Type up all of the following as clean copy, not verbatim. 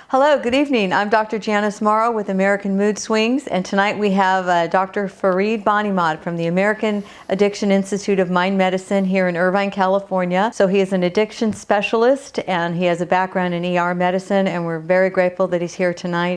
Hello, good evening. I'm Dr. Janice Morrow with American Mood Swings, and tonight we have Dr. Faried Banimahd from the American Addiction Institute of Mind Medicine here in Irvine, California. So he is an addiction specialist and he has a background in ER medicine, and we're very grateful that he's here tonight.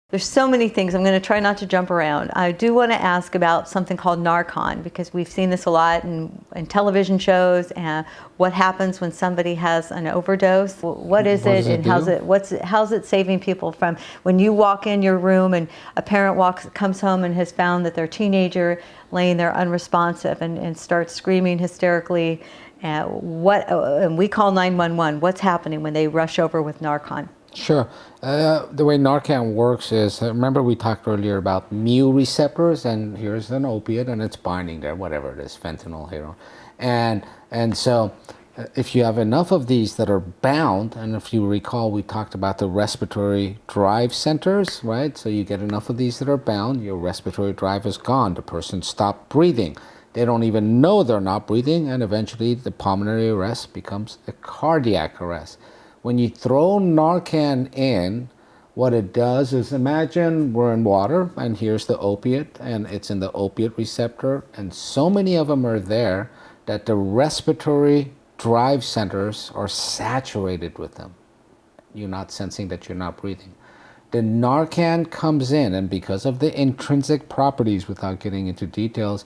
There's so many things. I'm going to try not to jump around. I do want to ask about something called Narcan, because we've seen this a lot in television shows. And what happens when somebody has an overdose? What is it, and how's it saving people from when you walk in your room and a parent comes home and has found that their teenager laying there unresponsive and starts screaming hysterically? And we call 911. What's happening when they rush over with Narcan? Sure. The way Narcan works is, remember we talked earlier about mu receptors, and here's an opiate and it's binding there, whatever it is, fentanyl, heroin. And so if you have enough of these that are bound, and if you recall, we talked about the respiratory drive centers, right? So you get enough of these that are bound, your respiratory drive is gone. The person stopped breathing. They don't even know they're not breathing, and eventually the pulmonary arrest becomes a cardiac arrest. When you throw Narcan in, what it does is, imagine we're in water and here's the opiate and it's in the opiate receptor, and so many of them are there that the respiratory drive centers are saturated with them. You're not sensing that you're not breathing. The Narcan comes in, and because of the intrinsic properties, without getting into details,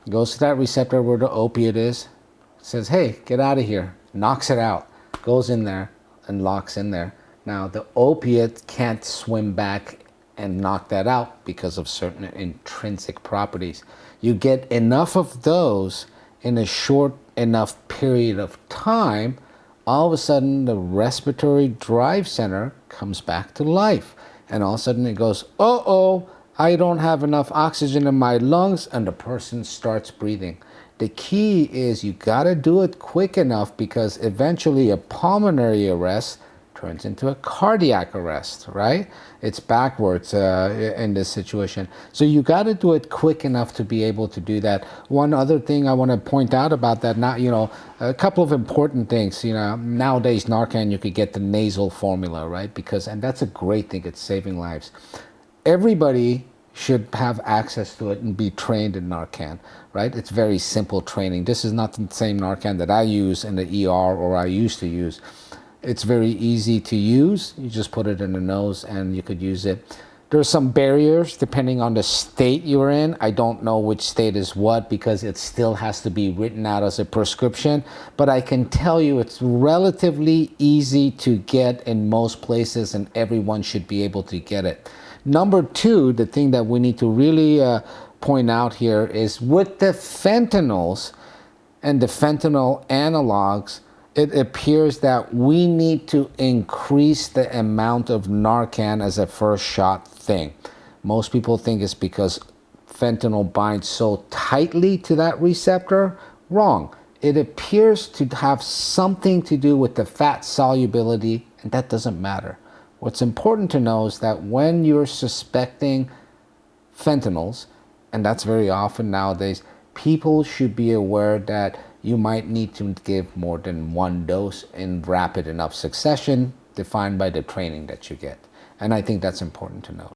goes to that receptor where the opiate is, says, hey, get out of here, knocks it out. Goes in there and locks in there. Now the opiate can't swim back and knock that out because of certain intrinsic properties. You get enough of those in a short enough period of time, all of a sudden the respiratory drive center comes back to life, and all of a sudden it goes, uh-oh, I don't have enough oxygen in my lungs, and the person starts breathing. The key is you got to do it quick enough, because eventually a pulmonary arrest turns into a cardiac arrest, right? It's backwards in this situation. So you got to do it quick enough to be able to do that. One other thing I want to point out about that, now, a couple of important things. Nowadays Narcan, you could get the nasal formula, right? And that's a great thing. It's saving lives. Everybody should have access to it and be trained in Narcan, right? It's very simple training. This is not the same Narcan that I use in the ER or I used to use. It's very easy to use. You just put it in the nose and you could use it. There's some barriers depending on the state you're in. I don't know which state is what, because it still has to be written out as a prescription, but I can tell you it's relatively easy to get in most places, and everyone should be able to get it. Number two, the thing that we need to really point out here is, with the fentanyls and the fentanyl analogs, it appears that we need to increase the amount of Narcan as a first shot thing. Most people think it's because fentanyl binds so tightly to that receptor. Wrong. It appears to have something to do with the fat solubility, and that doesn't matter. What's important to know is that when you're suspecting fentanyls, and that's very often nowadays, people should be aware that you might need to give more than one dose in rapid enough succession, defined by the training that you get. And I think that's important to note.